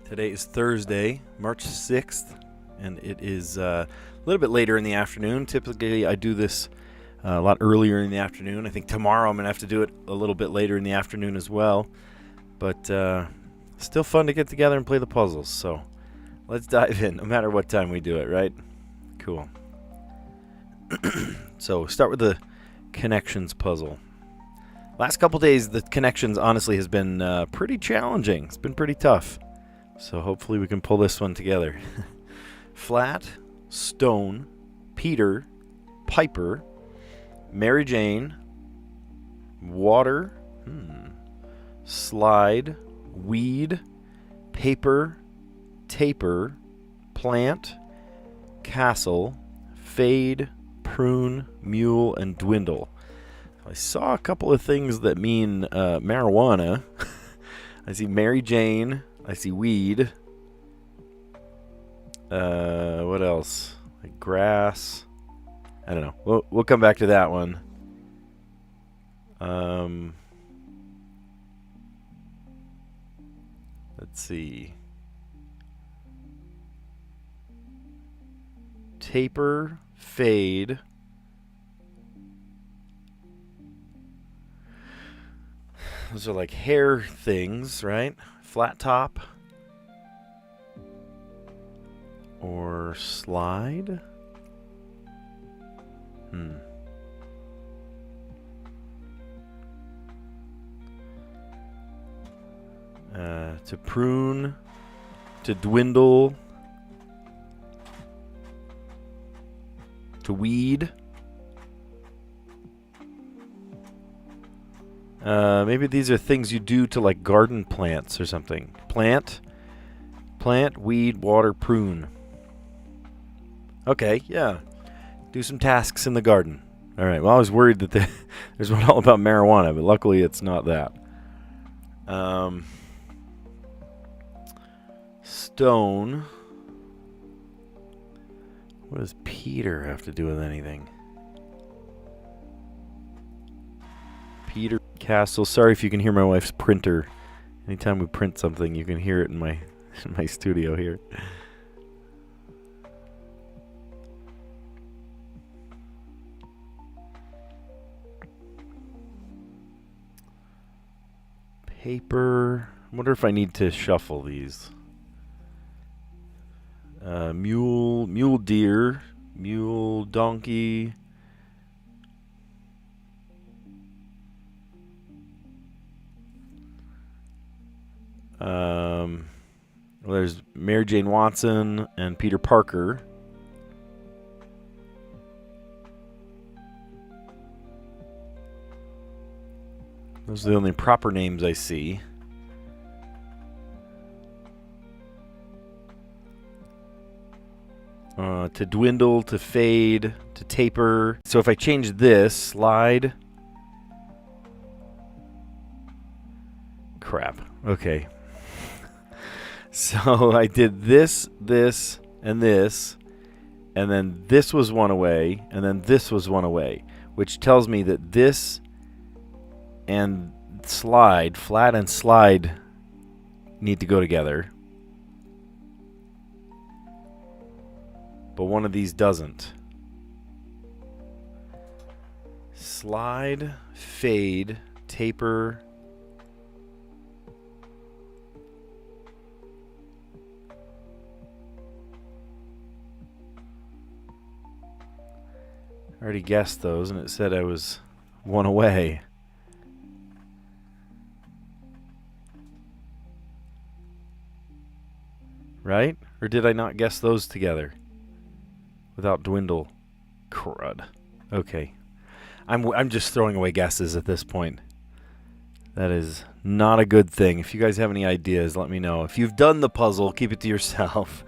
Today is Thursday, March 6th, and it is a little bit later in the afternoon. Typically, I do this a lot earlier in the afternoon. I think tomorrow I'm going to have to do it a little bit later in the afternoon as well. But still fun to get together and play the puzzles. So let's dive in, no matter what time we do it, right? Cool. So start with the connections puzzle. Last couple days, the connections honestly has been pretty challenging. It's been pretty tough. So hopefully we can pull this one together. Flat, stone, Peter, Piper, Mary Jane, water, slide, weed, paper, taper, plant, castle, fade, prune, mule, and dwindle. I saw a couple of things that mean marijuana. I see Mary Jane. I see weed. What else? Like grass. I don't know. We'll come back to that one. Let's see. Taper, fade. Those are like hair things, right? Flat top. Or slide. To prune. To dwindle. To weed. Maybe these are things you do to like garden plants or something. Plant, weed, water, prune. Okay, yeah. Do some tasks in the garden. All right. Well, I was worried that there's one all about marijuana, but luckily it's not that. Stone. What does Peter have to do with anything? Peter Castle. Sorry if you can hear my wife's printer. Anytime we print something, you can hear it in my studio here. Paper. I wonder if I need to shuffle these. Mule deer, mule donkey. Well, there's Mary Jane Watson and Peter Parker. Those are the only proper names I see. To dwindle, to fade, to taper. So if I change this, slide. Crap. Okay. So I did this, and this, and then this was one away, and then this was one away, which tells me that this and slide, flat and slide, need to go together. But one of these doesn't. Slide, fade, taper. I already guessed those, and it said I was one away. Right? Or did I not guess those together? Without dwindle. Crud. Okay. I'm just throwing away guesses at this point. That is not a good thing. If you guys have any ideas, let me know. If you've done the puzzle, keep it to yourself.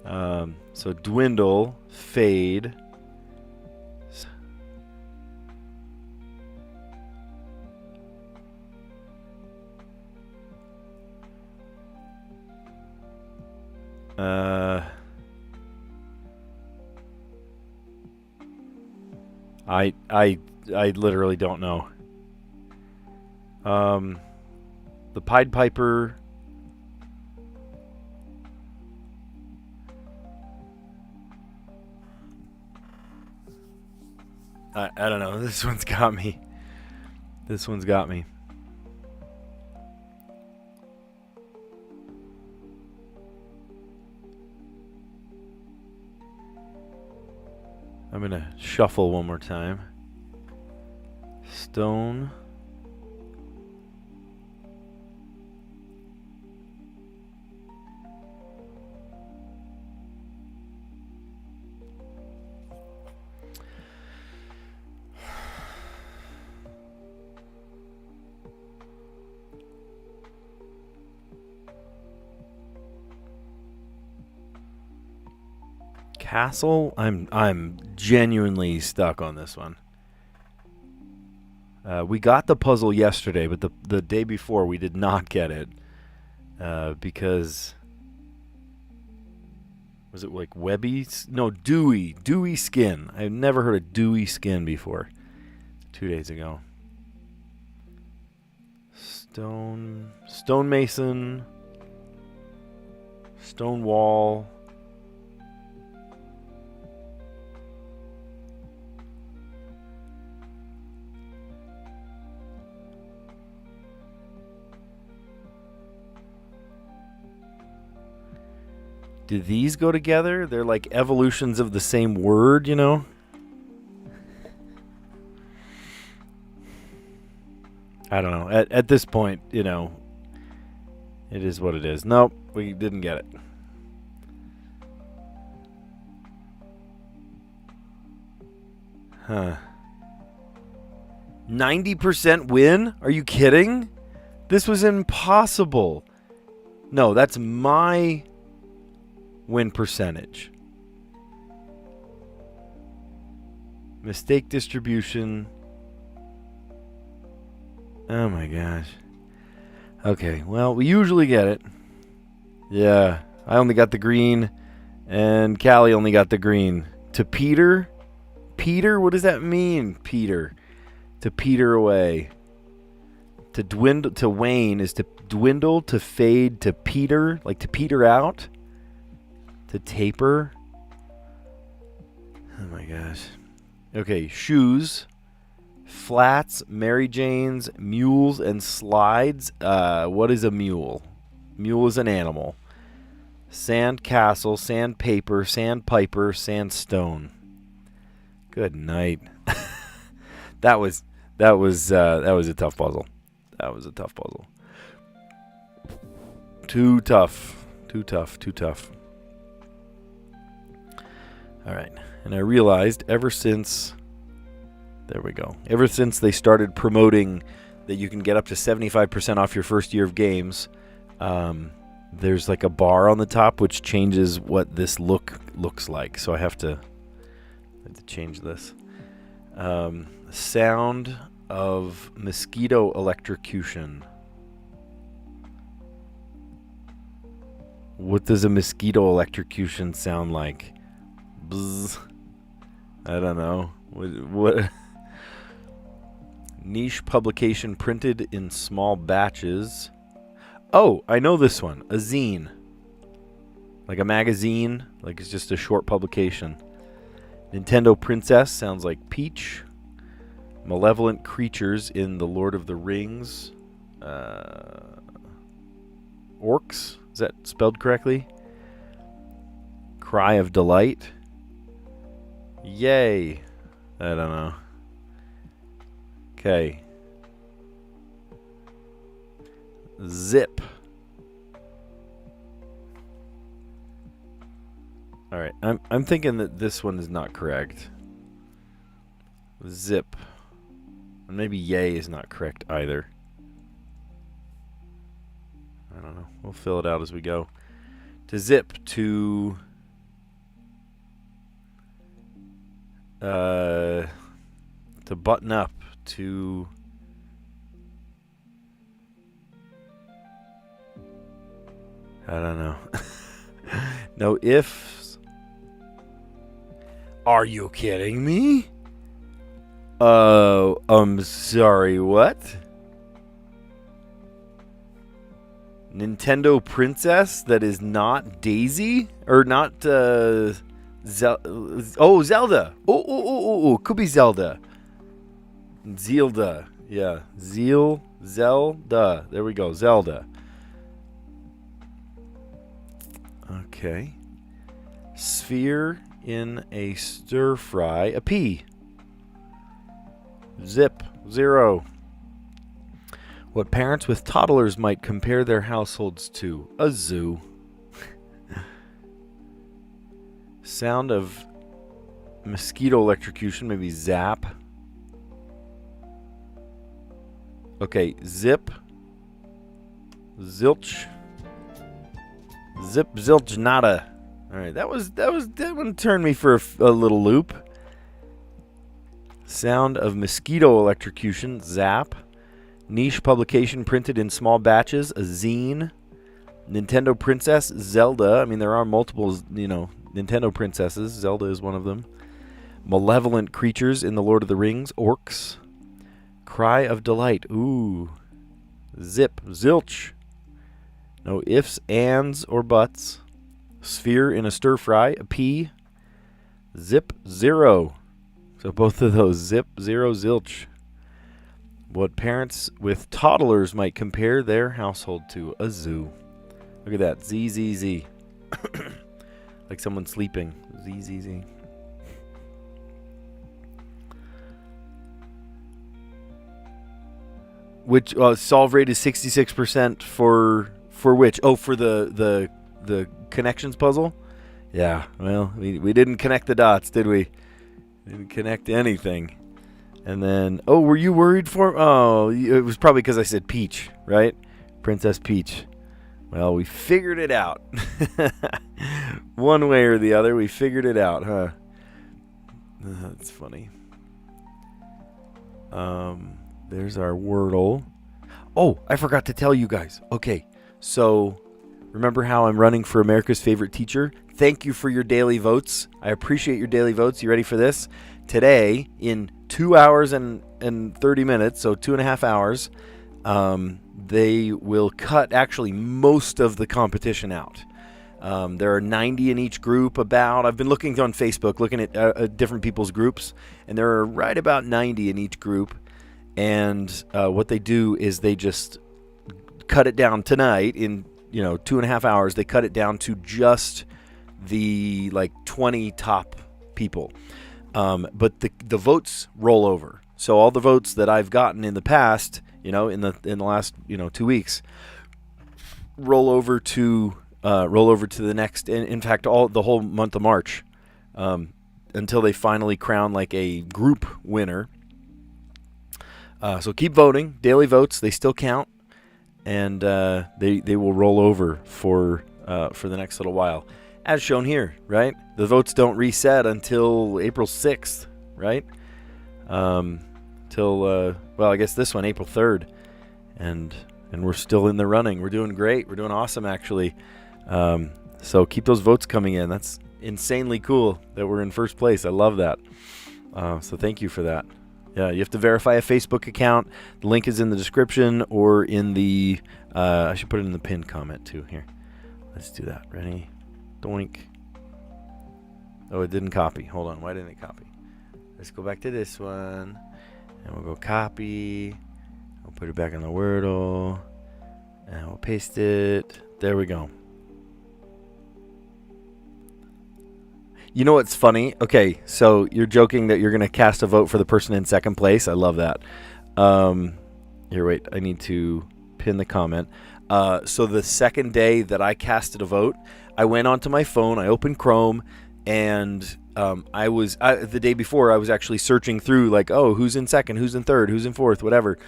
So dwindle, fade. I literally don't know. The Pied Piper I don't know. This one's got me. This one's got me. I'm going to shuffle one more time. Stone. Castle. I'm genuinely stuck on this one. We got the puzzle yesterday, but the day before we did not get it because was it like webby? No, dewy skin. I've never heard of dewy skin before. 2 days ago. Stonemason, stone wall. Do these go together? They're like evolutions of the same word, you know? I don't know. At this point, you know, it is what it is. Nope, we didn't get it. Huh. 90% win? Are you kidding? This was impossible. No, that's my win percentage. Mistake distribution. Oh my gosh. Okay, well, we usually get it. Yeah, I only got the green, and Callie only got the green. To Peter? Peter? What does that mean, Peter? To peter away. To dwindle, to wane is to dwindle, to fade, to peter, like to peter out. To taper. Oh my gosh. Okay, shoes, flats, Mary Janes, mules, and slides. What is a mule? Mule is an animal. Sand castle, sandpaper, sandpiper, sandstone. Good night. That was a tough puzzle. That was a tough puzzle. Too tough. All right. And I realized ever since they started promoting that you can get up to 75% off your first year of games, there's like a bar on the top which changes what this looks like. So I have to change this. Sound of mosquito electrocution. What does a mosquito electrocution sound like? Bzz. I don't know. What? Niche publication printed in small batches. Oh, I know this one. A zine. Like a magazine. Like it's just a short publication. Nintendo Princess sounds like Peach. Malevolent creatures in The Lord of the Rings. Orcs? Is that spelled correctly? Cry of Delight. Yay. I don't know. Okay. Zip. All right. I'm thinking that this one is not correct. Zip. And maybe yay is not correct either. I don't know. We'll fill it out as we go. To zip, to button up, to I don't know. No ifs. Are you kidding me? I'm sorry, what? Nintendo Princess that is not Daisy? Or not Zelda. Oh, could be Zelda. Zelda. Yeah. Zelda. There we go. Zelda. Okay. Sphere in a stir fry. A pea. Zip. 0. What parents with toddlers might compare their households to. A zoo. Sound of mosquito electrocution. Maybe zap. Okay. Zip. Zilch. Zip, zilch, nada. All right, that one turned me for a little loop. Sound of mosquito electrocution, zap. Niche publication printed in small batches, a zine. Nintendo Princess, Zelda. I mean, there are multiple, Nintendo princesses. Zelda is one of them. Malevolent creatures in The Lord of the Rings, orcs. Cry of delight, ooh. Zip, zilch. No ifs, ands, or buts. Sphere in a stir fry, a pea. Zip, 0. So both of those, zip, 0, zilch. What parents with toddlers might compare their household to. A zoo. Look at that, Z. Like someone sleeping. Z. Which solve rate is 66% for which? Oh, for the connections puzzle? Yeah, well, we didn't connect the dots, did we? Didn't connect anything. And then, were you worried for? Oh, it was probably because I said Peach, right? Princess Peach. Well, we figured it out. One way or the other, we figured it out, huh? That's funny. There's our Wordle. Oh, I forgot to tell you guys. Okay, so remember how I'm running for America's Favorite Teacher? Thank you for your daily votes. I appreciate your daily votes. You ready for this? Today, in 2 hours and 30 minutes, so 2.5 hours, they will cut actually most of the competition out. There are 90 in each group about. I've been looking on Facebook, looking at different people's groups, and there are right about 90 in each group. And what they do is they just cut it down tonight in 2.5 hours. They cut it down to just the 20 top people. But the votes roll over. So all the votes that I've gotten in the past, in the last 2 weeks, roll over to the next. In fact, the whole month of March, until they finally crown a group winner. So keep voting. Daily votes, they still count, and they will roll over for the next little while, as shown here. Right, the votes don't reset until April 6th. Right, till I guess this one April 3rd, and we're still in the running. We're doing great. We're doing awesome, actually. So keep those votes coming in. That's insanely cool that we're in first place. I love that. So thank you for that. Yeah, you have to verify a Facebook account. The link is in the description or in the... I should put it in the pinned comment too. Here, let's do that. Ready? Doink. Oh, it didn't copy. Hold on. Why didn't it copy? Let's go back to this one. And we'll go copy. We'll put it back in the Wordle. And we'll paste it. There we go. You know what's funny? Okay, so you're joking that you're going to cast a vote for the person in second place. I love that. Here, wait. I need to pin the comment. So the second day that I casted a vote, I went onto my phone, I opened Chrome, and the day before, I was actually searching through, who's in second, who's in third, who's in fourth, whatever.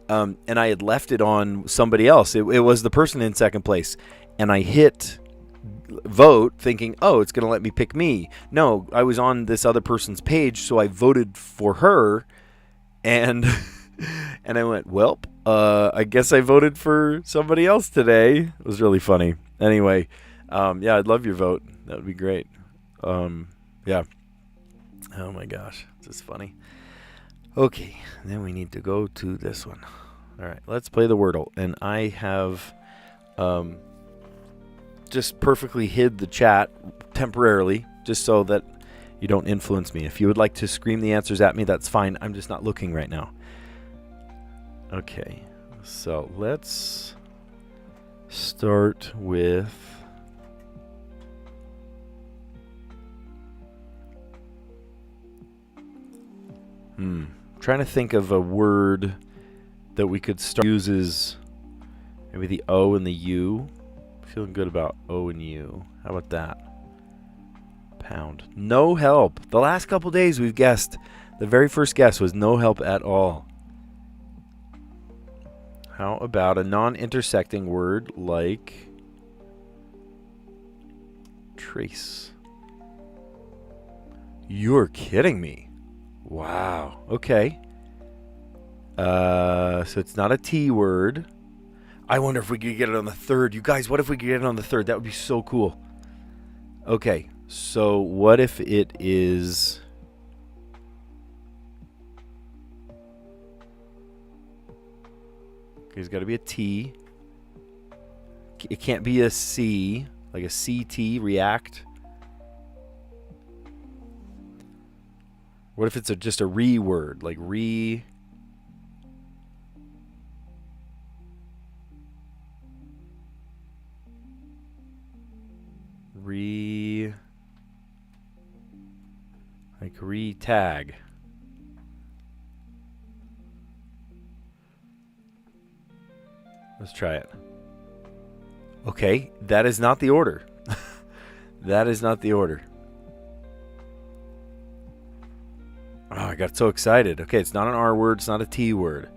And I had left it on somebody else. It was the person in second place. And I hit vote thinking, it's going to let me pick me. No, I was on this other person's page, so I voted for her, and and I went, I guess I voted for somebody else today. It was really funny. Anyway, yeah, I'd love your vote. That would be great. Yeah. Oh my gosh, this is funny. Okay, then we need to go to this one. All right, let's play the Wordle, and I have just perfectly hid the chat temporarily just so that you don't influence me. If you would like to scream the answers at me, that's fine. I'm just not looking right now. Okay, so let's start with... trying to think of a word that we could start uses maybe the O and the U. Feeling good about O and U. How about that? Pound. No help. The last couple days we've guessed. The very first guess was no help at all. How about a non-intersecting word like trace? You're kidding me. Wow. Okay. So it's not a T word. I wonder if we could get it on the third. You guys, what if we could get it on the third? That would be so cool. Okay. So what if it is... Okay, there's got to be a T. It can't be a C, like a CT, react. What if it's just a re word, like re... like re-tag. Let's try it. Okay, that is not the order. That is not the order. Oh, I got so excited. Okay, it's not an R word, it's not a T word.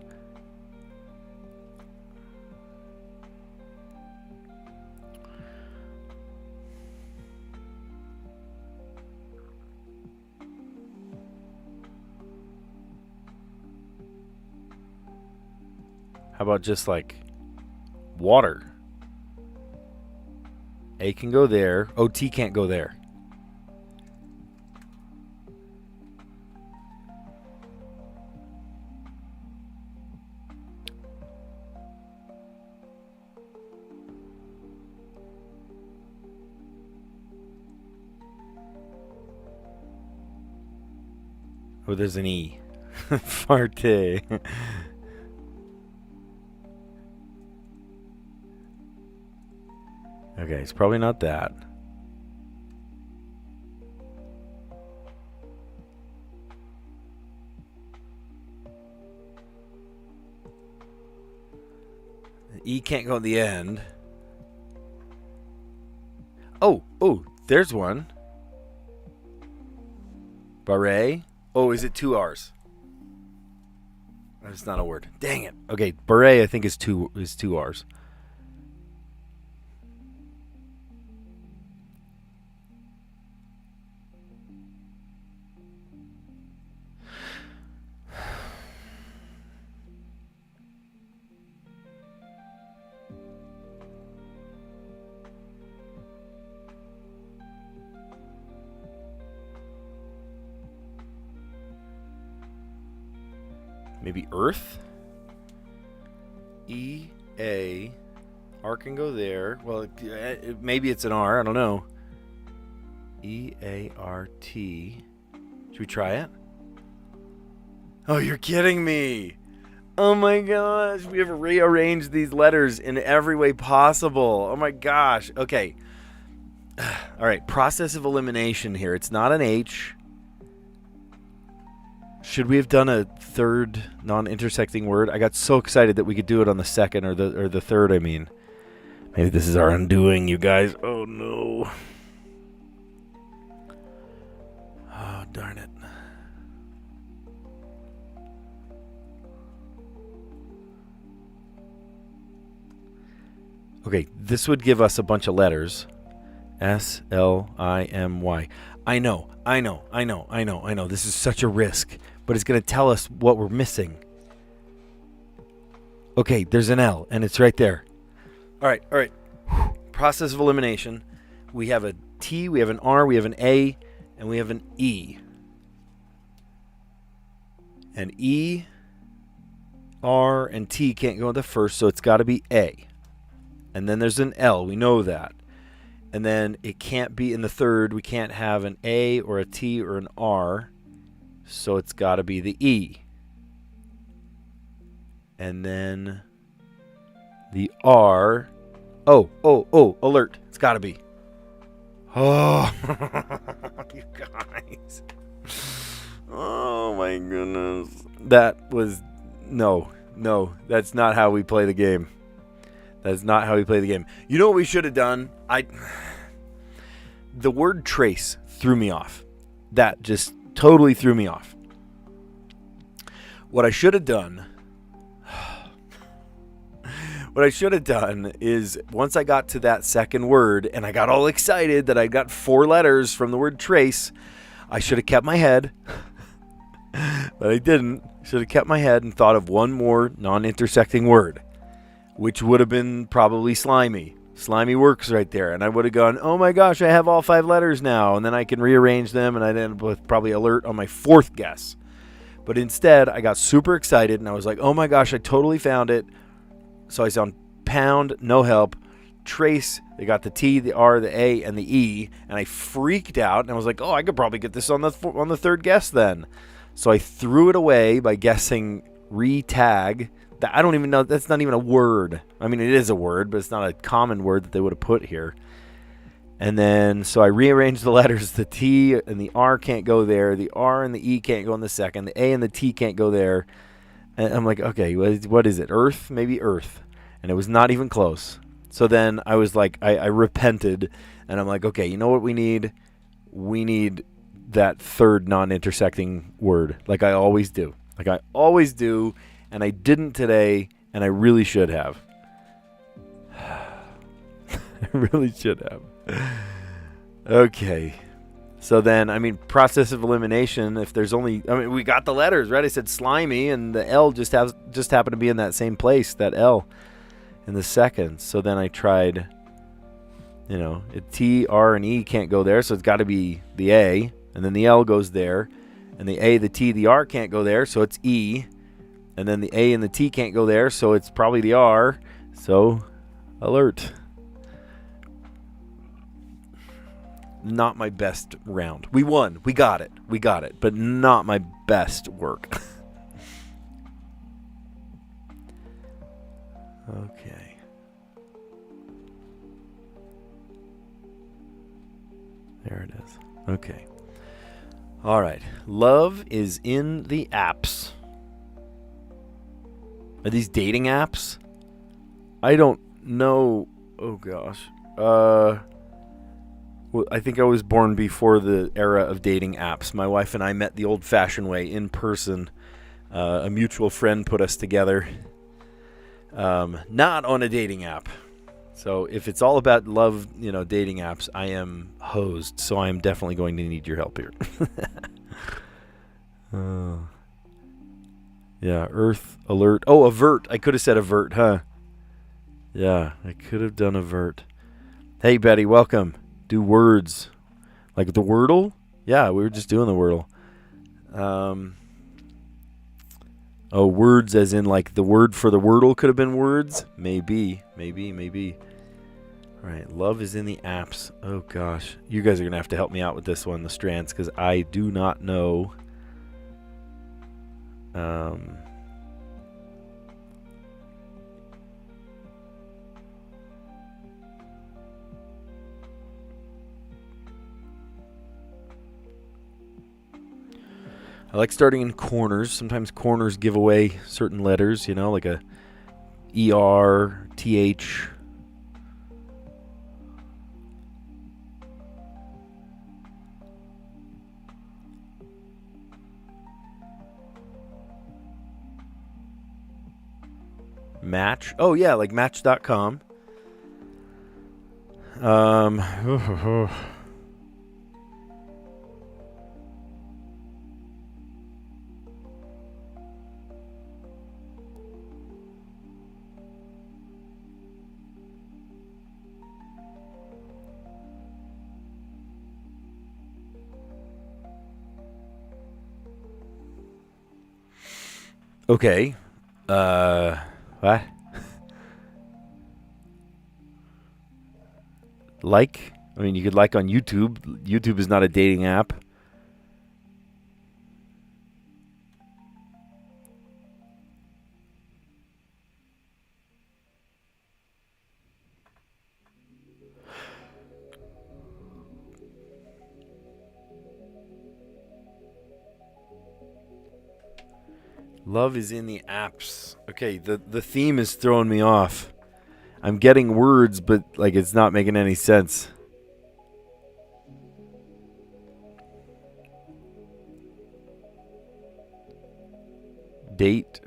How about just like water? A can go there. Oh, T can't go there. Oh, there's an E. Farte. Okay, it's probably not that. The E can't go at the end. Oh, there's one. Beret. Oh, is it 2 R's? That's not a word. Dang it. Okay, beret I think is two R's. Maybe Earth? E, A. R can go there. Well, maybe it's an R. I don't know. E, A, R, T. Should we try it? Oh, you're kidding me. Oh my gosh. We have rearranged these letters in every way possible. Oh my gosh. Okay. All right. Process of elimination here. It's not an H. Should we have done a third non-intersecting word? I got so excited that we could do it on the second or the third, I mean. Maybe this is our undoing, you guys. Oh, no. Oh, darn it. Okay, this would give us a bunch of letters. S-L-I-M-Y. I know. This is such a risk, but it's going to tell us what we're missing. Okay, there's an L, and it's right there. All right. Process of elimination. We have a T, we have an R, we have an A, and we have an E. And E, R, and T can't go into first, so it's got to be A. And then there's an L. We know that. And then it can't be in the third. We can't have an A or a T or an R. So it's got to be the E. And then the R. Oh, alert. It's got to be. Oh, you guys. Oh, my goodness. That was... No, that's not how we play the game. That's not how we play the game. You know what we should have done? The word trace threw me off. That just totally threw me off. What I should have done is once I got to that second word and I got all excited that I got 4 letters from the word trace, I should have kept my head. But I didn't. Should have kept my head and thought of one more non-intersecting word, which would have been probably slimy. Slimy works right there. And I would have gone, oh my gosh, I have all 5 letters now. And then I can rearrange them, and I'd end up with probably alert on my 4th guess. But instead, I got super excited, and I was like, oh my gosh, I totally found it. So I sound pound, no help, trace. They got the T, the R, the A, and the E. And I freaked out, and I was like, oh, I could probably get this on the 3rd guess then. So I threw it away by guessing re-tag. I don't even know. That's not even a word. I mean, it is a word, but it's not a common word that they would have put here. And then, so I rearranged the letters. The T and the R can't go there. The R and the E can't go in the second. The A and the T can't go there. And I'm like, okay, what is it? Earth? Maybe Earth. And it was not even close. So then I was like, I repented. And I'm like, okay, you know what we need? We need that 3rd non-intersecting word. Like I always do. And I didn't today, and I really should have. I really should have. Okay. So then, I mean, process of elimination, if there's only... I mean, we got the letters, right? I said slimy, and the L just happened to be in that same place, that L, in the second. So then I tried, T, R, and E can't go there, so it's got to be the A, and then the L goes there, and the A, the T, the R can't go there, so it's E. And then the A and the T can't go there, so it's probably the R. So, alert. Not my best round. We won. We got it. But not my best work. Okay. There it is. Okay. All right. Love is in the apps. Are these dating apps? I don't know. Oh, gosh. Well, I think I was born before the era of dating apps. My wife and I met the old-fashioned way, in person. A mutual friend put us together. Not on a dating app. So if it's all about love, dating apps, I am hosed. So I am definitely going to need your help here. Yeah, Earth, alert. Oh, avert. I could have said avert, huh? Yeah, I could have done avert. Hey, Betty, welcome. Do words. Like the Wordle? Yeah, we were just doing the Wordle. Words as in like the word for the Wordle could have been words? Maybe. All right, love is in the apps. Oh, gosh. You guys are going to have to help me out with this one, the Strands, because I do not know... I like starting in corners. Sometimes corners give away certain letters, like a ER, TH. Match. Oh, yeah, like Match.com. Okay. What? Like I mean, you could like on YouTube. YouTube is not a dating app. Love is in the apps. Okay, the theme is throwing me off. I'm getting words, but like it's not making any sense. Date.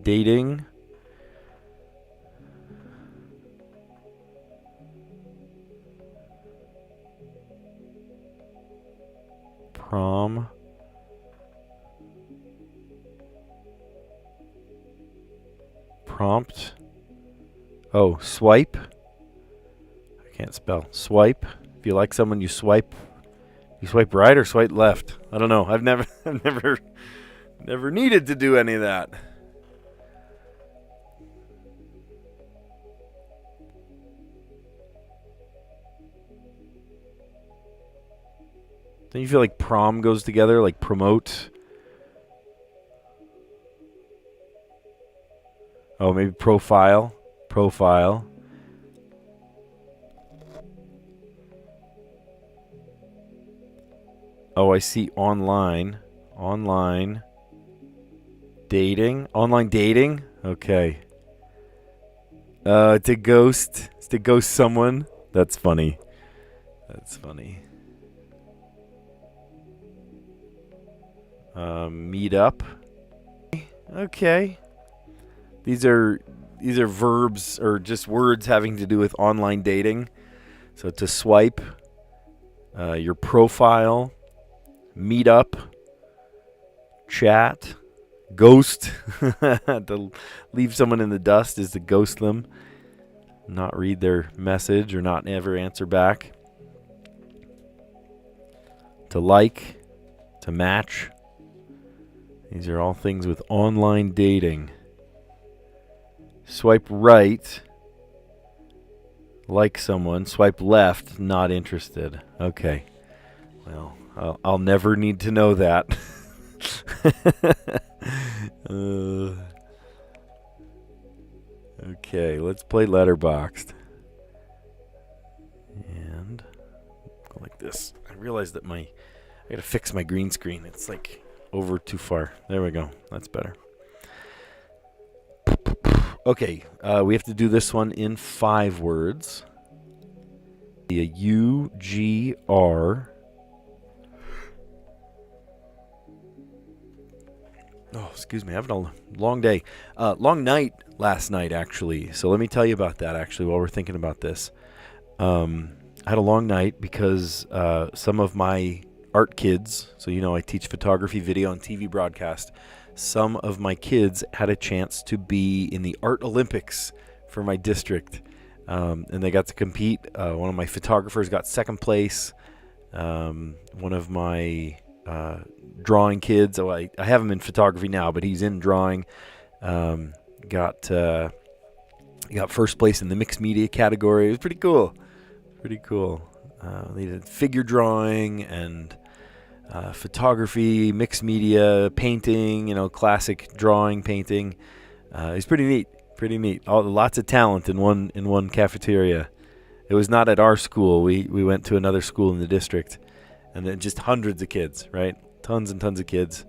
Dating. Prom. Prompt. Oh, swipe. I can't spell. Swipe. If you like someone, you swipe. You swipe right or swipe left. I don't know. I've never needed to do any of that. Don't you feel like prom goes together? Like promote? Oh, maybe profile. Profile. Oh, I see online. Online. Dating. Online dating? Okay. To ghost. It's to ghost someone. That's funny. That's funny. Meet up. Okay. These are verbs or just words having to do with online dating. So to swipe, your profile, meet up, chat, ghost. To leave someone in the dust is to ghost them, not read their message or not ever answer back. To like, to match. These are all things with online dating. Swipe right, like someone. Swipe left, not interested. Okay. Well, I'll never need to know that. Okay, let's play Letterboxd. And go like this. I realized that I gotta fix my green screen. It's like over too far. There we go. That's better. Okay, we have to do this one in 5 words. U-G-R. Oh, excuse me. Having a long day. Long night last night, actually. So let me tell you about that, actually, while we're thinking about this. I had a long night because some of my art kids, so I teach photography, video, and TV broadcast. Some of my kids had a chance to be in the Art Olympics for my district, and they got to compete. One of my photographers got second place. One of my drawing kids, I have him in photography now, but he's in drawing, got first place in the mixed media category. It was pretty cool. They did figure drawing and photography, mixed media, painting, classic drawing, painting. It's pretty neat. Lots of talent in one cafeteria. It was not at our school. We went to another school in the district, and then just hundreds of kids, right? Tons and tons of kids,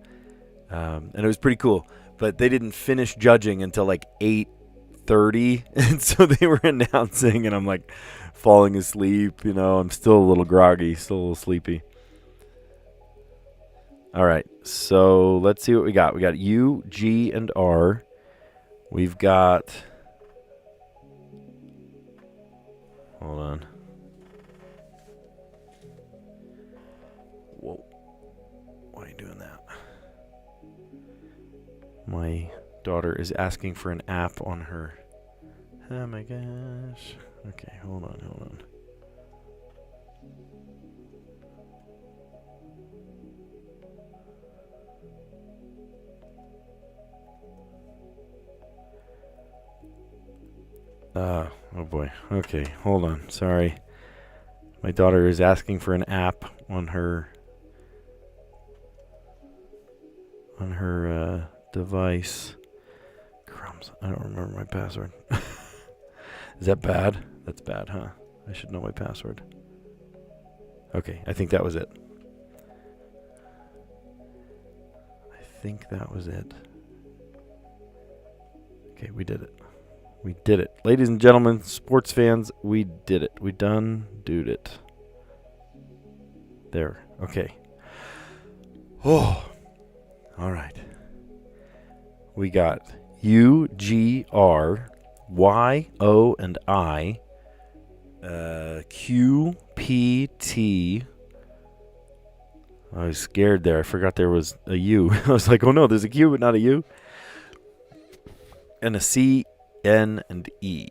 and it was pretty cool. But they didn't finish judging until like 8:30, and so they were announcing, and I'm like falling asleep. I'm still a little groggy, still a little sleepy. All right, so let's see what we got. We got U, G, and R. We've got... Hold on. Whoa. Why are you doing that? My daughter is asking for an app on her... Oh my gosh. Okay, hold on. Oh boy. Okay, hold on. Sorry. My daughter is asking for an app on her device. Crumbs. I don't remember my password. Is that bad? That's bad, huh? I should know my password. Okay, I think that was it. I think that was it. Okay, we did it. We did it. Ladies and gentlemen, sports fans, we did it. We done doed it. There. Okay. Oh. All right. We got U, G, R, Y, O, and I, Q, P, T. I was scared there. I forgot there was a U. I was like, oh no, there's a Q, but not a U. And a C, N, and E.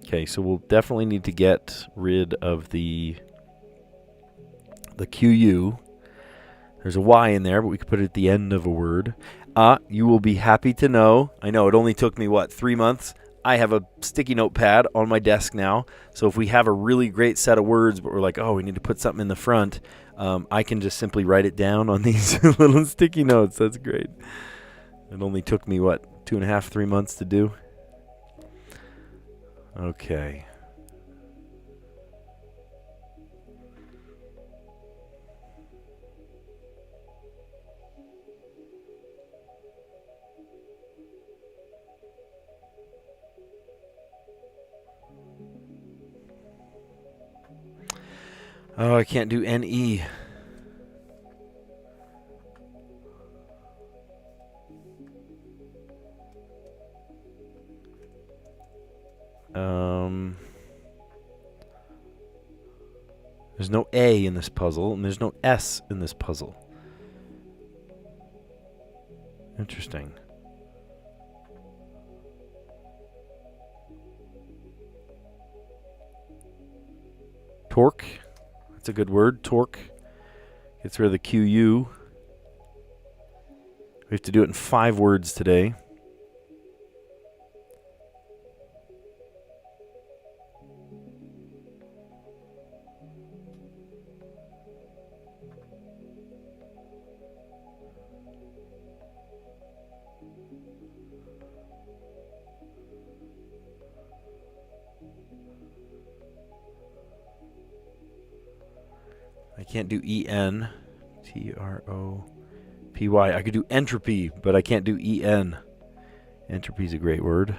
Okay, so we'll definitely need to get rid of the QU. There's a Y in there, but we could put it at the end of a word. You will be happy to know. I know it only took me, 3 months? I have a sticky notepad on my desk now. So if we have a really great set of words, but we're like, oh, we need to put something in the front, I can just simply write it down on these little sticky notes. That's great. It only took me, 2.5, 3 months to do? Okay. Oh, I can't do N-E. There's no A in this puzzle, and there's no S in this puzzle. Interesting. Torque. That's a good word. Torque. Gets rid of the QU. We have to do it in 5 words today. I can't do E-N. T-R-O-P-Y. I could do entropy, but I can't do E-N. Entropy is a great word.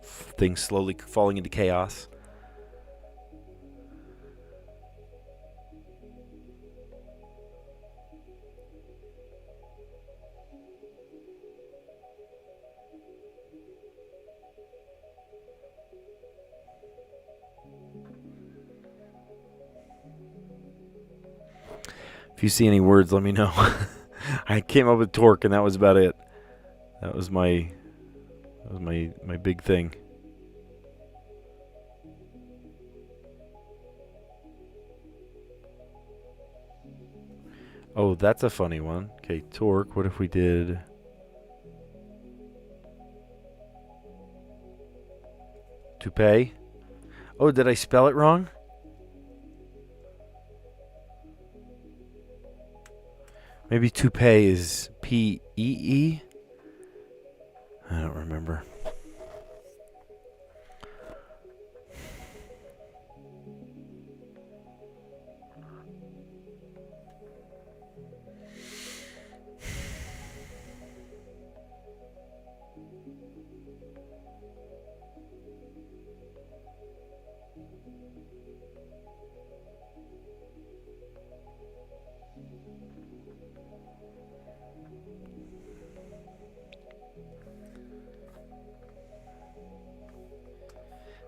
Things slowly falling into chaos. If you see any words, let me know. I came up with torque, and that was about it. That was my big thing. Oh, that's a funny one. Okay, torque. What if we did toupee? Oh, did I spell it wrong? Maybe toupee is P-E-E? I don't remember.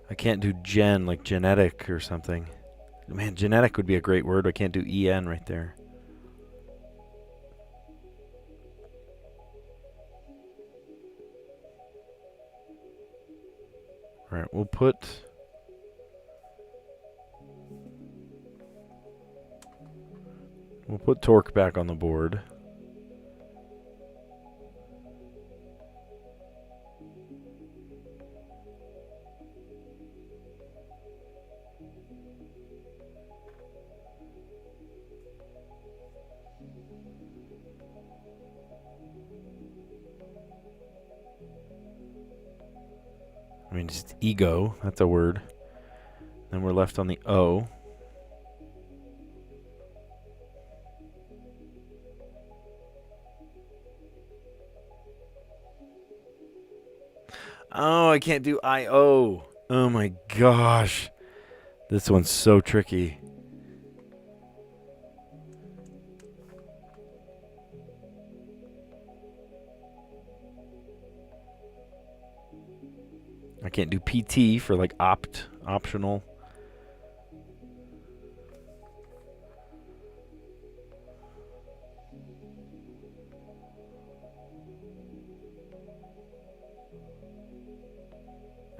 I can't do gen, like genetic or something. Man, genetic would be a great word. I can't do EN right there. All right, we'll put torque back on the board. I mean, just ego. That's a word. Then we're left on the O. Oh, I can't do I-O. Oh my gosh. This one's so tricky. I can't do PT for like optional.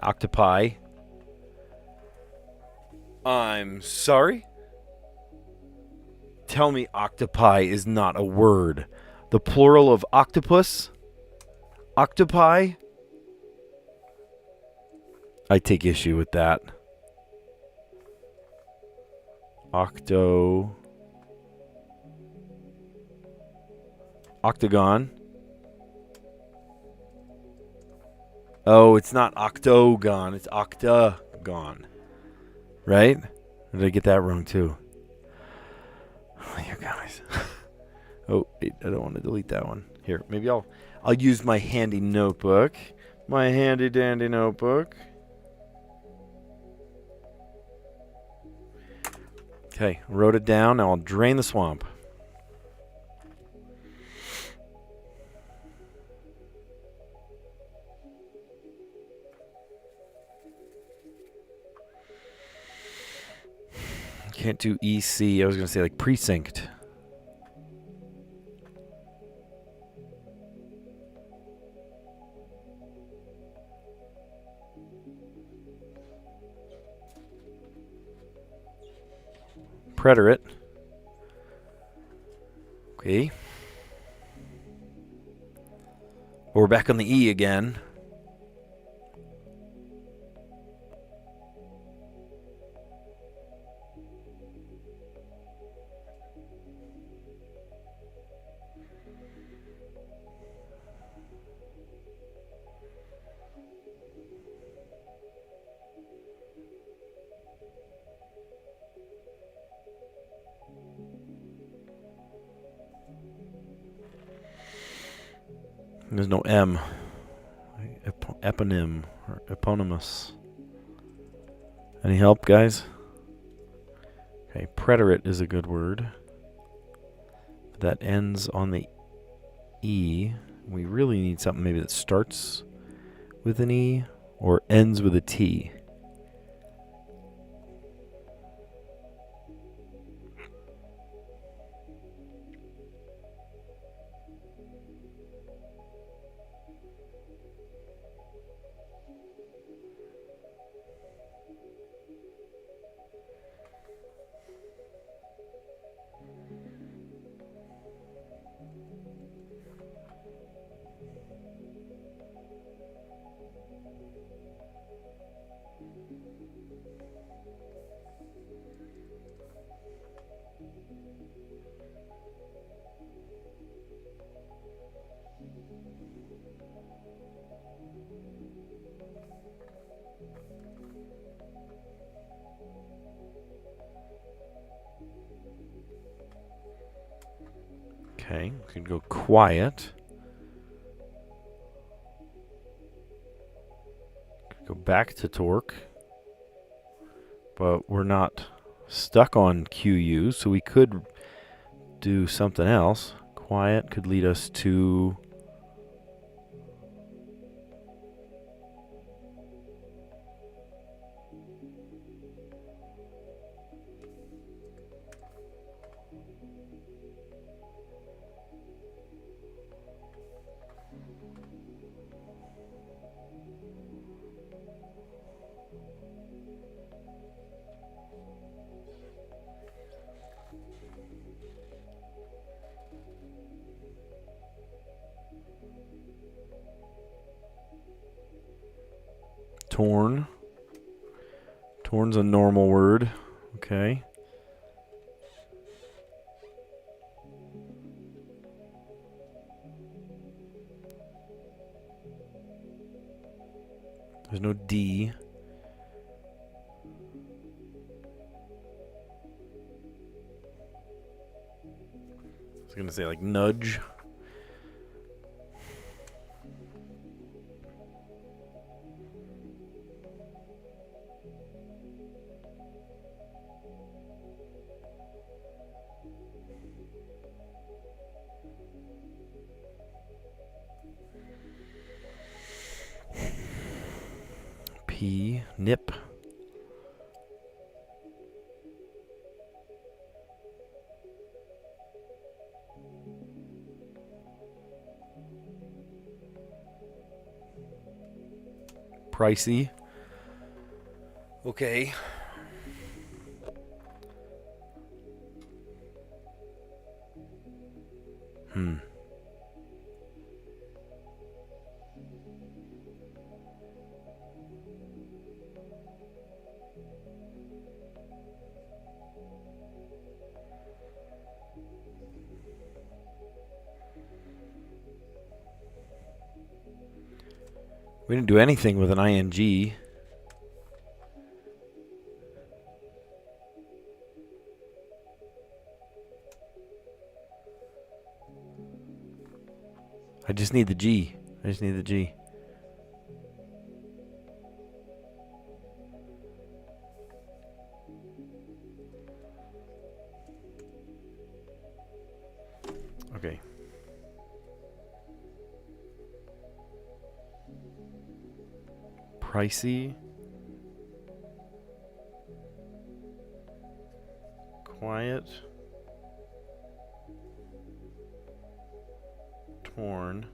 Octopi. I'm sorry? Tell me octopi is not a word. The plural of octopus? Octopi? I take issue with that. Octagon. Oh, it's not octagon. It's octagon. Right? Or did I get that wrong too? Oh, you guys. Oh, wait, I don't want to delete that one. Here, maybe I'll use my handy notebook. My handy dandy notebook. Okay, wrote it down. Now I'll drain the swamp. Can't do EC. I was going to say like precinct. Preterite. Okay. We're back on the E again. There's no M. Eponym or eponymous. Any help, guys? Okay, preterite is a good word. That ends on the E. We really need something maybe that starts with an E or ends with a T. Okay, we could go quiet. Could go back to torque. But we're not stuck on QU, so we could do something else. Quiet could lead us to... torn. Torn's a normal word. Okay. There's no D. I was going to say like nudge. P, nip. Pricey. Okay. We didn't do anything with an ing. I just need the G. I just need the G. Okay. Pricey. Quiet. Torn.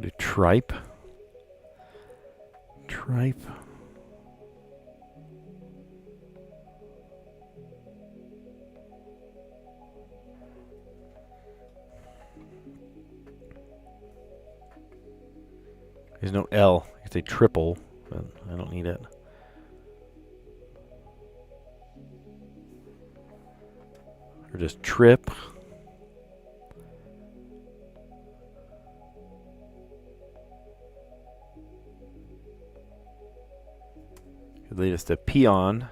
Do tripe. Tripe. There's no L. It's a triple, but I don't need it. Or just trip. Could lead us to peon.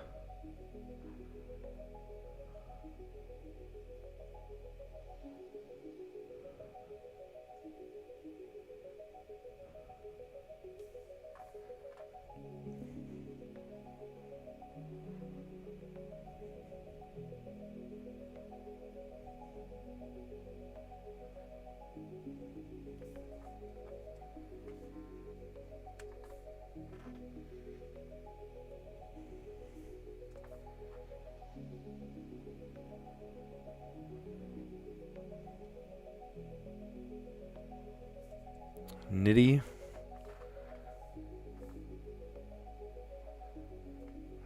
Nitty.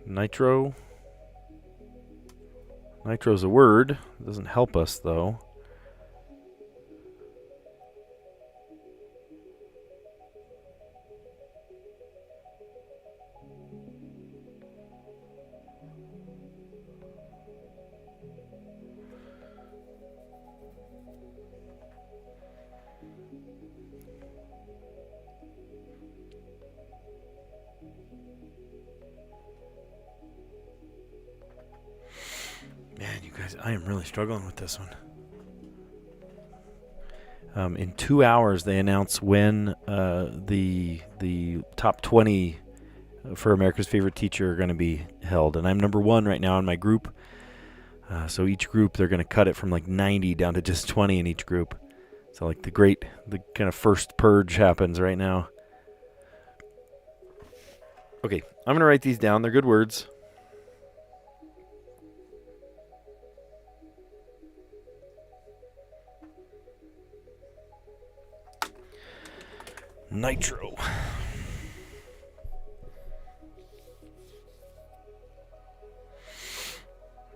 Nitro. Nitro's a word. It doesn't help us, though. Man, you guys, I am really struggling with this one. In 2 hours, they announce when the top 20 for America's Favorite Teacher are going to be held. And I'm number 1 right now in my group. So each group, they're going to cut it from like 90 down to just 20 in each group. So like the kind of first purge happens right now. Okay, I'm going to write these down. They're good words. Nitro.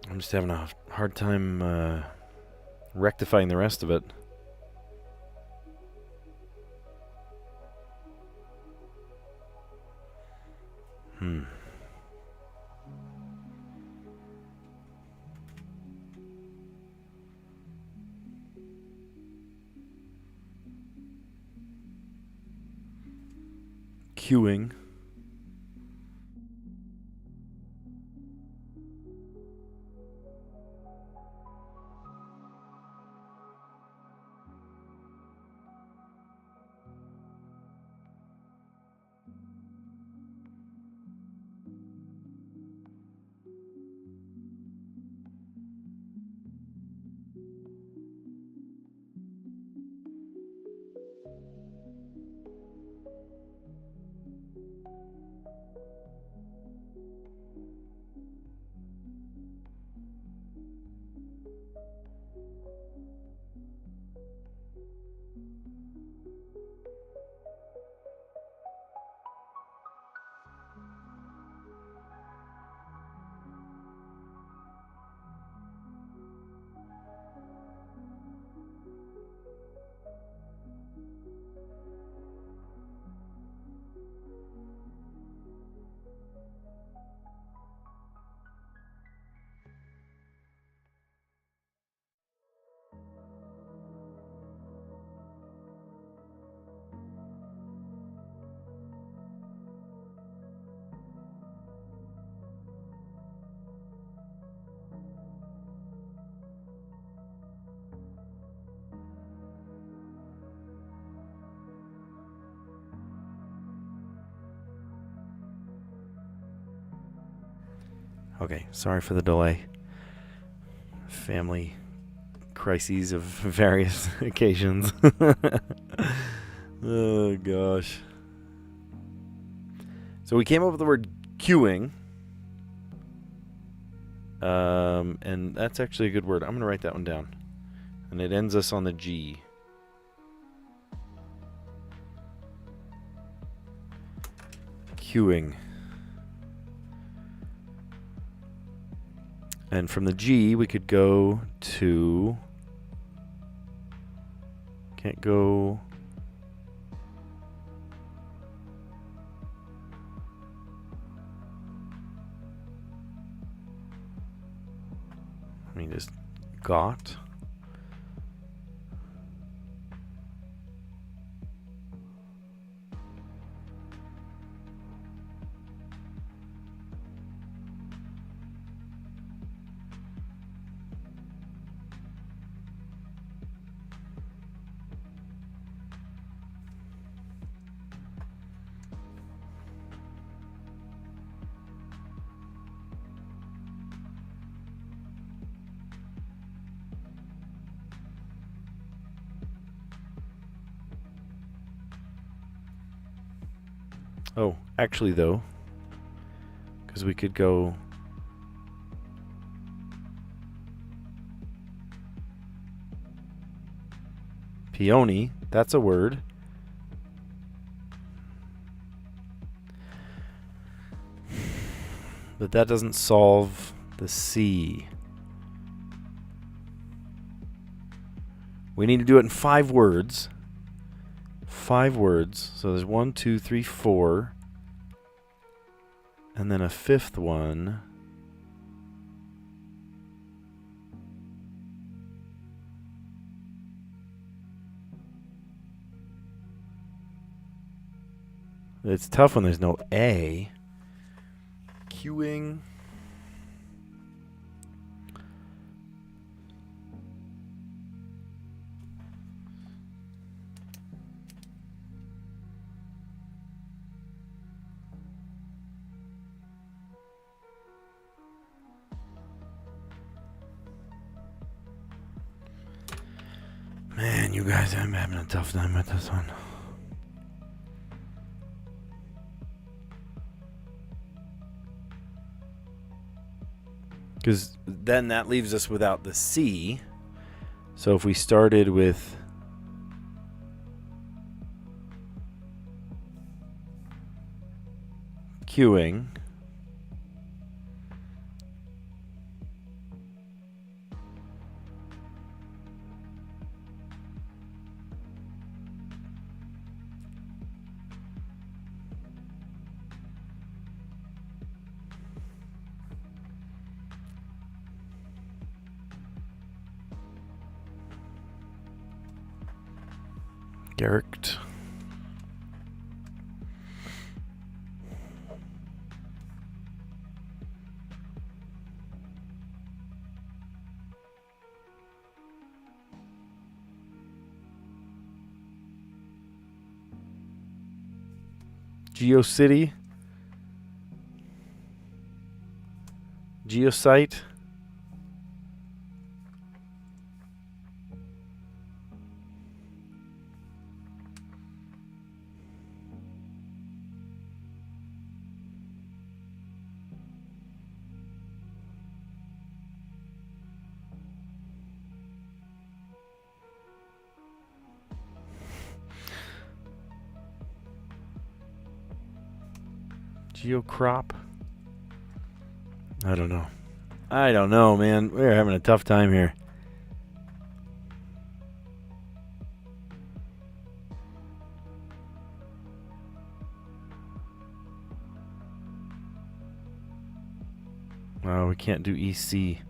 I'm just having a hard time rectifying the rest of it. Queuing. Okay, sorry for the delay. Family crises of various occasions. Oh, gosh. So we came up with the word queuing. And that's actually a good word. I'm going to write that one down. And it ends us on the G. Queuing. And from the G, we could go to... Can't go... I mean, just got... Oh, actually, though, because we could go... Peony, that's a word. But that doesn't solve the C. We need to do it in 5 words. 5 words. So there's 1, 2, 3, 4. And then a 5th one. It's tough when there's no A. Queuing. Man, you guys, I'm having a tough time with this one. Because then that leaves us without the C. So if we started with queuing, Garricked. GeoCity. Geosite. Geocrop. I don't know. I don't know, man. We're having a tough time here. Oh, we can't do EC.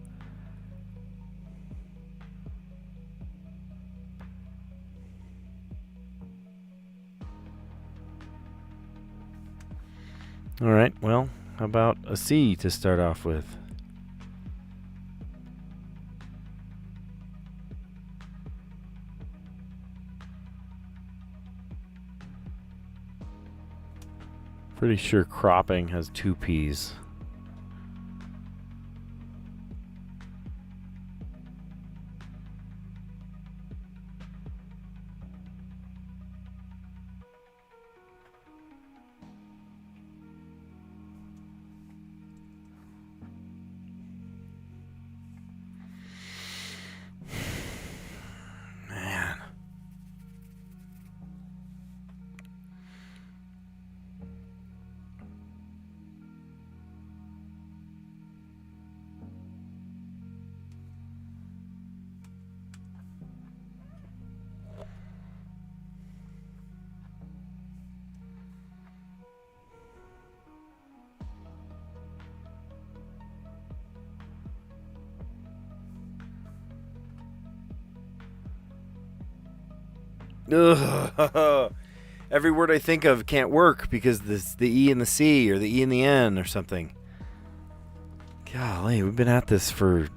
All right, well, how about a C to start off with? Pretty sure cropping has 2 P's. Ugh. Every word I think of can't work because the E and the C or the E and the N or something. Golly, we've been at this for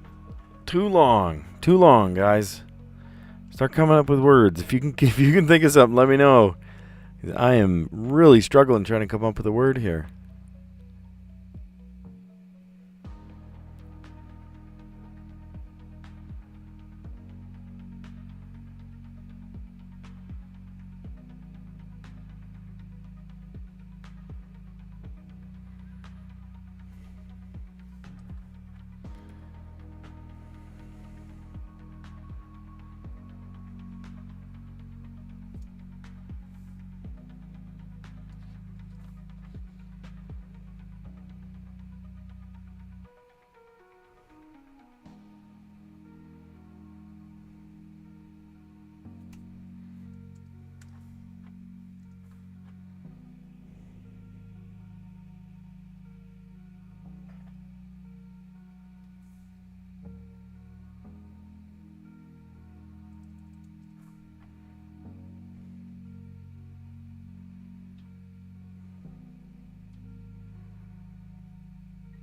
too long. Too long, guys. Start coming up with words. If you can think of something, let me know. I am really struggling trying to come up with a word here.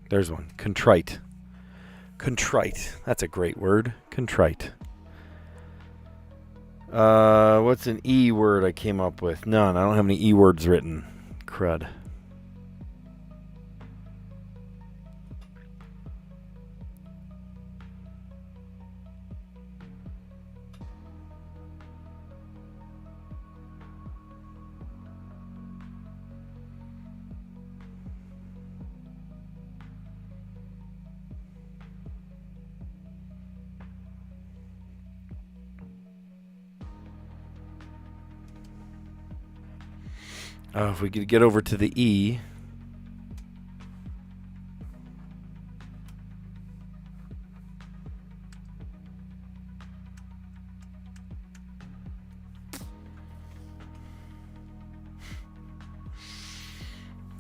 There's one. Contrite. Contrite. That's a great word. Contrite. What's an E word I came up with? None. I don't have any E words written. Crud. If we could get over to the E.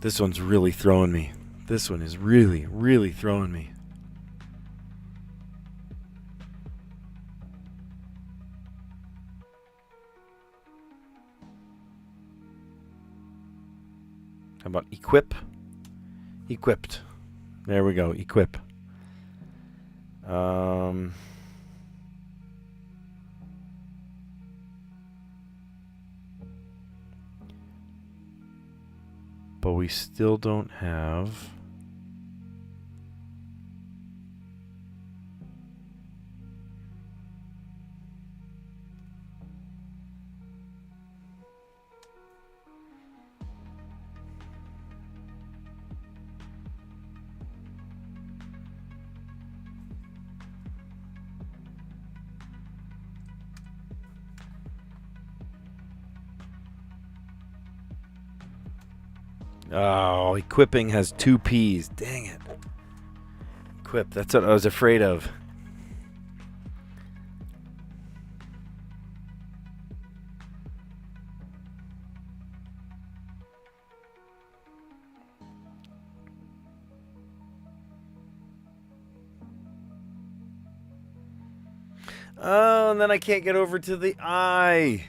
This one's really throwing me. This one is really, really throwing me. How about equip? Equipped. There we go. Equip. But we still don't have... Oh, equipping has 2 P's. Dang it. Equip, that's what I was afraid of. Oh, and then I can't get over to the I.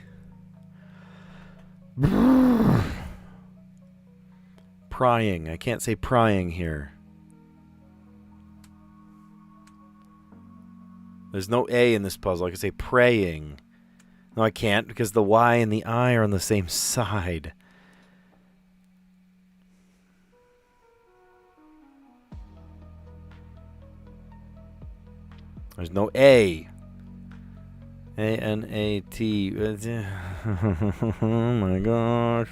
Prying. I can't say prying here. There's no A in this puzzle. I can say praying. No, I can't because the Y and the I are on the same side. There's no A. A-N-A-T. Oh my gosh.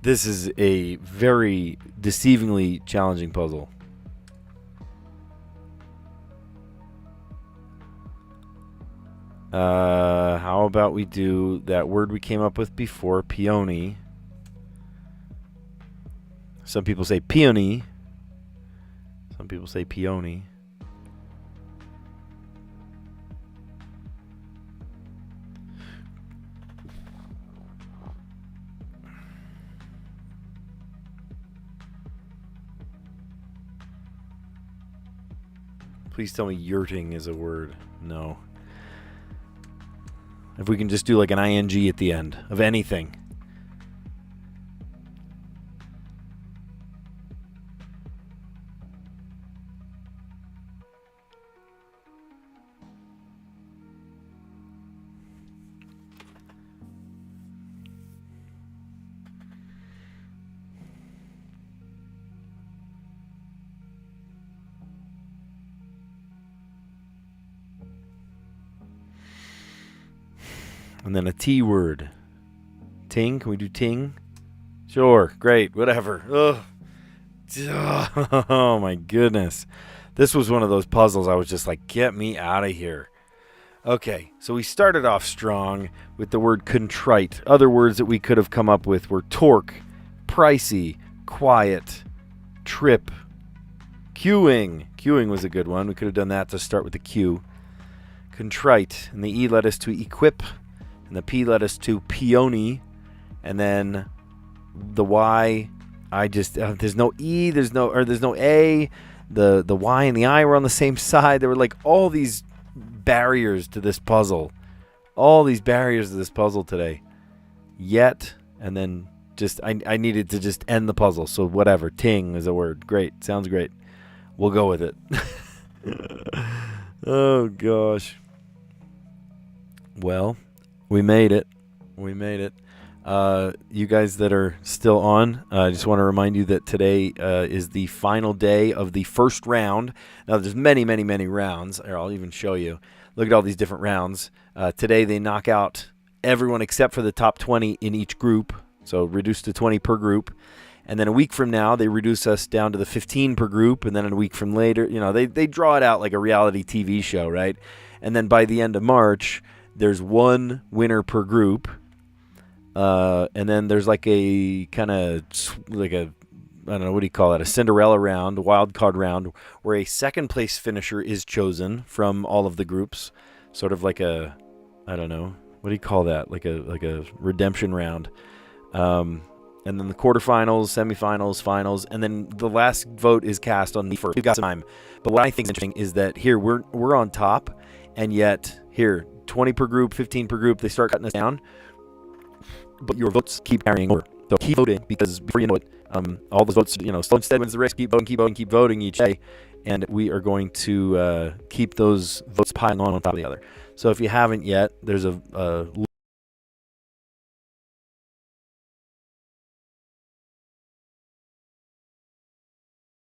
This is a very deceivingly challenging puzzle. How about we do that word we came up with before, peony. Some people say peony. Some people say peony. Please tell me yurting is a word. No. If we can just do like an ing at the end of anything. And then a T word. Ting? Can we do ting? Sure. Great. Whatever. Ugh. Oh, my goodness. This was one of those puzzles I was just like, get me out of here. Okay. So we started off strong with the word contrite. Other words that we could have come up with were torque, pricey, quiet, trip, queuing. Queuing was a good one. We could have done that to start with the Q. Contrite. And the E led us to equip. And the P led us to peony. And then the Y, there's no E, there's no A. The Y and the I were on the same side. There were like all these barriers to this puzzle. All these barriers to this puzzle today. Yet, and then just, I needed to just end the puzzle. So whatever, ting is a word. Great, sounds great. We'll go with it. Oh, gosh. Well, we made it. We made it. You guys that are still on, I just want to remind you that today is the final day of the first round. Now, there's many, many, many rounds. Here, I'll even show you. Look at all these different rounds. Today, they knock out everyone except for the top 20 in each group, so reduced to 20 per group. And then a week from now, they reduce us down to the 15 per group. And then a week from later, they draw it out like a reality TV show, right? And then by the end of March, there's one winner per group. And then there's like a kind of like a, I don't know, what do you call that? A Cinderella round, a wild card round, where a second place finisher is chosen from all of the groups. Sort of like a, I don't know, what do you call that? Like a redemption round. And then the quarterfinals, semifinals, finals, and then the last vote is cast on the first. We've got some time. But what I think is interesting is that here we're on top, and yet here 20 per group, 15 per group, they start cutting us down. But your votes keep carrying over. So keep voting, because before you know it, all the votes, slow instead wins the race. Keep voting each day, and we are going to keep those votes piling on top of the other. So if you haven't yet, there's a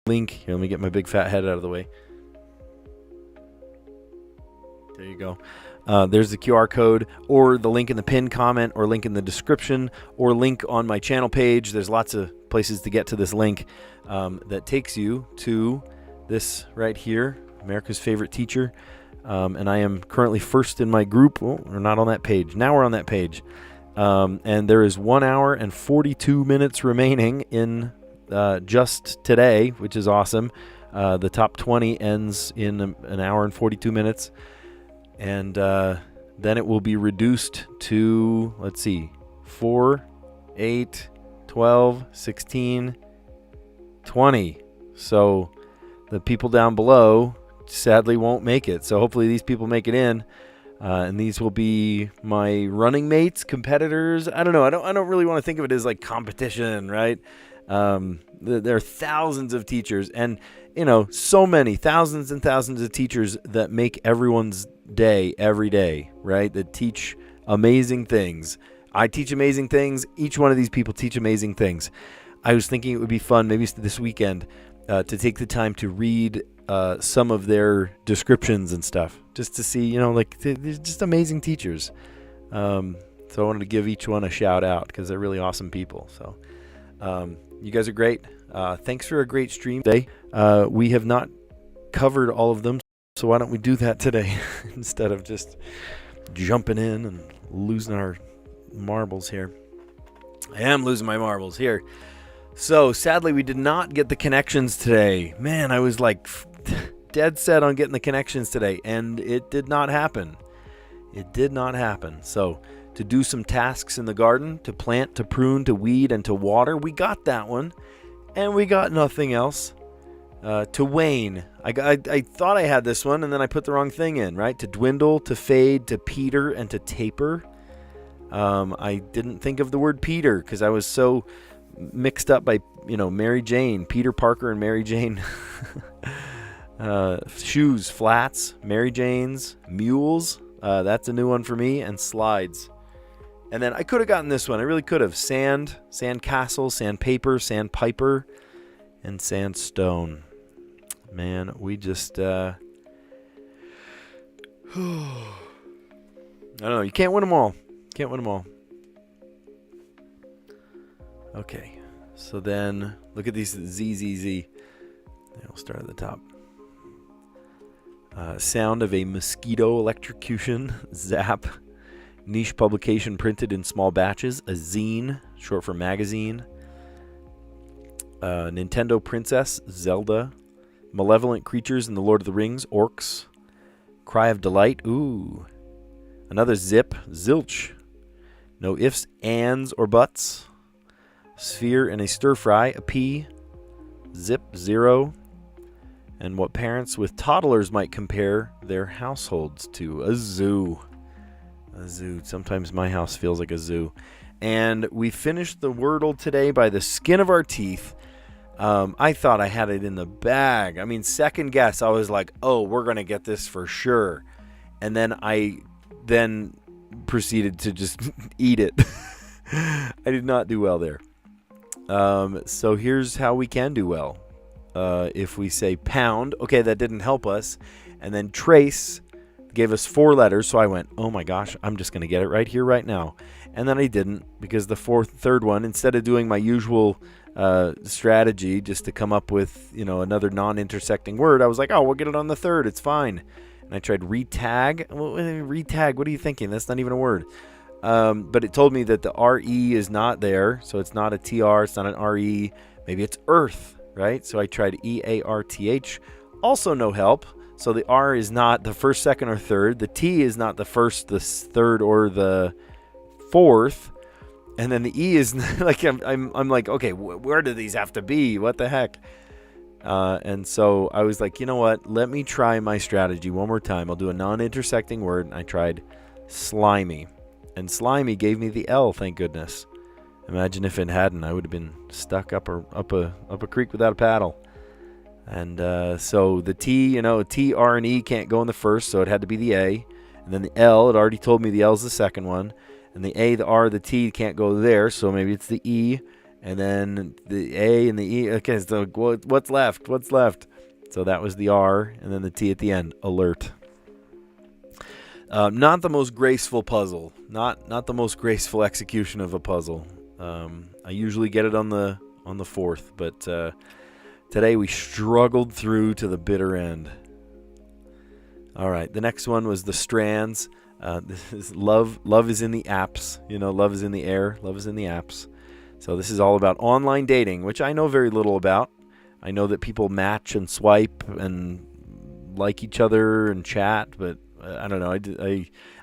link here. Let me get my big fat head out of the way. There you go. There's the QR code, or the link in the pinned comment, or link in the description, or link on my channel page. There's lots of places to get to this link that takes you to this right here, America's Favorite Teacher. And I am currently first in my group. Well, we're not on that page. Now we're on that page. And there is 1 hour and 42 minutes remaining in just today, which is awesome. The top 20 ends in an hour and 42 minutes. And then it will be reduced to, let's see, 4, 8, 12, 16, 20. So the people down below sadly won't make it. So hopefully these people make it in. And these will be my running mates, competitors. I don't know. I don't really want to think of it as like competition, right? There are thousands of teachers, and so many thousands and thousands of teachers that make everyone's day every day, right? That teach amazing things. I teach amazing things. Each one of these people teach amazing things. I was thinking it would be fun, maybe this weekend, to take the time to read some of their descriptions and stuff, just to see, they're just amazing teachers. So I wanted to give each one a shout out, because they're really awesome people. So you guys are great. Thanks for a great stream today. We have not covered all of them, so why don't we do that today instead of just jumping in and losing our marbles here. I am losing my marbles here. So sadly, we did not get the connections today. Man, I was like dead set on getting the connections today, and it did not happen. It did not happen. So to do some tasks in the garden, to plant, to prune, to weed, and to water, we got that one, and we got nothing else. To wane, I thought I had this one, and then I put the wrong thing in, right? To dwindle, to fade, to peter, and to taper. I didn't think of the word Peter, because I was so mixed up by, Mary Jane, Peter Parker and Mary Jane. Shoes, flats, Mary Janes, mules, that's a new one for me, and slides. And then I could have gotten this one. I really could have. Sand, sandcastle, sandpaper, sandpiper, and sandstone. Man, we just I don't know. You can't win them all. Can't win them all. Okay. So then look at these ZZZ. I'll start at the top. Sound of a mosquito electrocution. Zap. Niche publication printed in small batches. A zine, short for magazine. Nintendo Princess. Zelda. Malevolent creatures in the Lord of the Rings. Orcs. Cry of delight. Ooh. Another zip. Zilch. No ifs, ands, or buts. Sphere and a stir fry. A pea. Zip. Zero. And what parents with toddlers might compare their households to. A zoo. A zoo. Sometimes my house feels like a zoo. And we finished the Wordle today by the skin of our teeth. I thought I had it in the bag. I mean, second guess, I was like, oh, we're going to get this for sure. And then I proceeded to just eat it. I did not do well there. So here's how we can do well. If we say pound, okay, that didn't help us. And then trace gave us 4 letters, so I went, oh my gosh, I'm just going to get it right here, right now. And then I didn't, because the third one, instead of doing my usual strategy just to come up with, another non-intersecting word, I was like, oh, we'll get it on the third, it's fine. And I tried retag. Retag, what are you thinking? That's not even a word. but it told me that the RE is not there, so it's not a TR, it's not an RE. Maybe it's Earth, right? So I tried EARTH, also no help. So the R is not the first, second, or third. The T is not the first, the third, or the fourth. And then the E is like, I'm like, okay, where do these have to be? What the heck? And so I was like, you know what? Let me try my strategy one more time. I'll do a non-intersecting word. And I tried slimy. And slimy gave me the L, thank goodness. Imagine if it hadn't, I would have been stuck up a creek without a paddle. And so the T, T, R, and E can't go in the first, so it had to be the A. And then the L, it already told me the L is the second one. And the A, the R, the T can't go there, so maybe it's the E. And then the A and the E. Okay, so what's left? What's left? So that was the R, and then the T at the end. Alert. Not the most graceful puzzle. Not the most graceful execution of a puzzle. I usually get it on the fourth, but today we struggled through to the bitter end. All right, the next one was the Strands. This is love. Love is in the apps. Love is in the air. Love is in the apps. So this is all about online dating, which I know very little about. I know that people match and swipe and like each other and chat, but I don't know.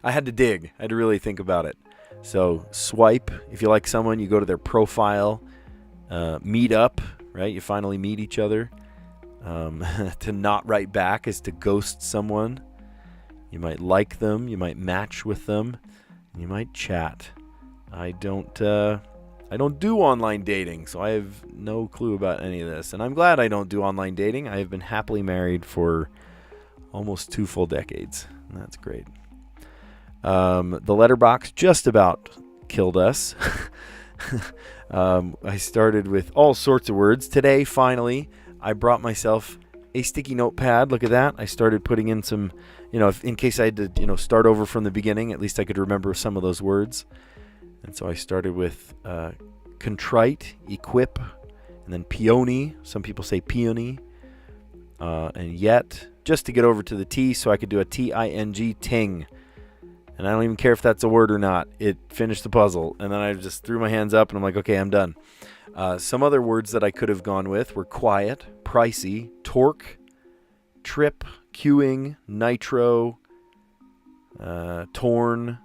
I had to dig. I had to really think about it. So swipe. If you like someone, you go to their profile. Meet up, right? You finally meet each other. To not write back is to ghost someone. You might like them. You might match with them. You might chat. I don't do online dating, so I have no clue about any of this. And I'm glad I don't do online dating. I have been happily married for almost 2 full decades. And that's great. The letterbox just about killed us. I started with all sorts of words. Today, finally, I brought myself a sticky notepad. Look at that. I started putting in some, in case I had to, start over from the beginning, at least I could remember some of those words. And so I started with contrite, equip, and then peony. Some people say peony. And yet, just to get over to the T so I could do a T-I-N-G, ting. And I don't even care if that's a word or not. It finished the puzzle. And then I just threw my hands up and I'm like, okay, I'm done. Some other words that I could have gone with were quiet, pricey, torque, trip, queuing, nitro, torn.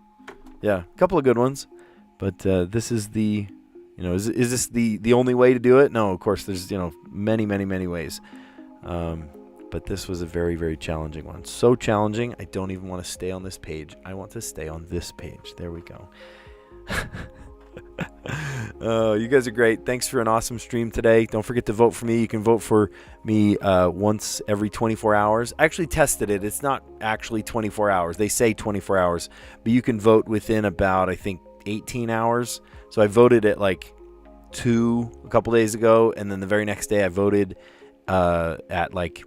Yeah, a couple of good ones. But this is the, is this the only way to do it? No, of course, there's, many, many, many ways. But this was a very, very challenging one. So challenging, I don't even want to stay on this page. I want to stay on this page. There we go. You guys are great. Thanks for an awesome stream today. Don't forget to vote for me. You can vote for me once every 24 hours. I actually tested it. It's not actually 24 hours. They say 24 hours. But you can vote within about, I think, 18 hours. So I voted at like 2 a couple days ago. And then the very next day I voted at like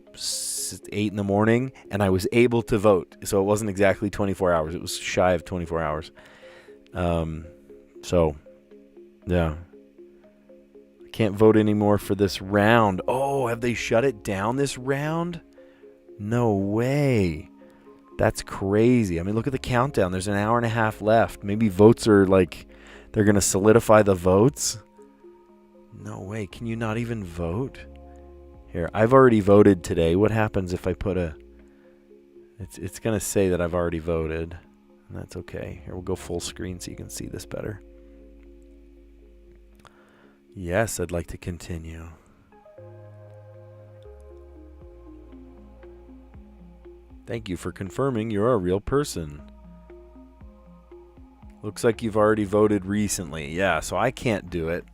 8 in the morning, and I was able to vote. So it wasn't exactly 24 hours. It was shy of 24 hours. So, yeah. I can't vote anymore for this round. Oh, have they shut it down this round? No way. That's crazy. I mean, look at the countdown. There's an hour and a half left. Maybe votes are like, they're going to solidify the votes. No way. Can you not even vote? Here, I've already voted today. What happens if I put a... It's going to say that I've already voted. And that's okay. Here, we'll go full screen so you can see this better. Yes, I'd like to continue. Thank you for confirming you're a real person. Looks like you've already voted recently. Yeah, so I can't do it.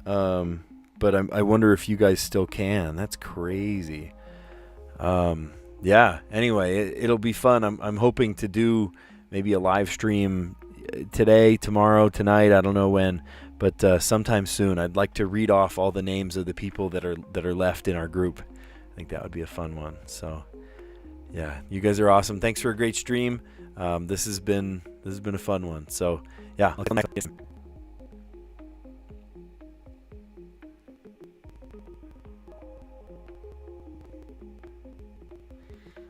But I wonder if you guys still can. That's crazy. Yeah, anyway, it'll be fun. I'm hoping to do maybe a live stream today, tomorrow, tonight. I don't know when, but sometime soon. I'd like to read off all the names of the people that are left in our group. I think that would be a fun one. So, yeah, you guys are awesome. Thanks for a great stream. This has been a fun one. So, yeah, I'll come next.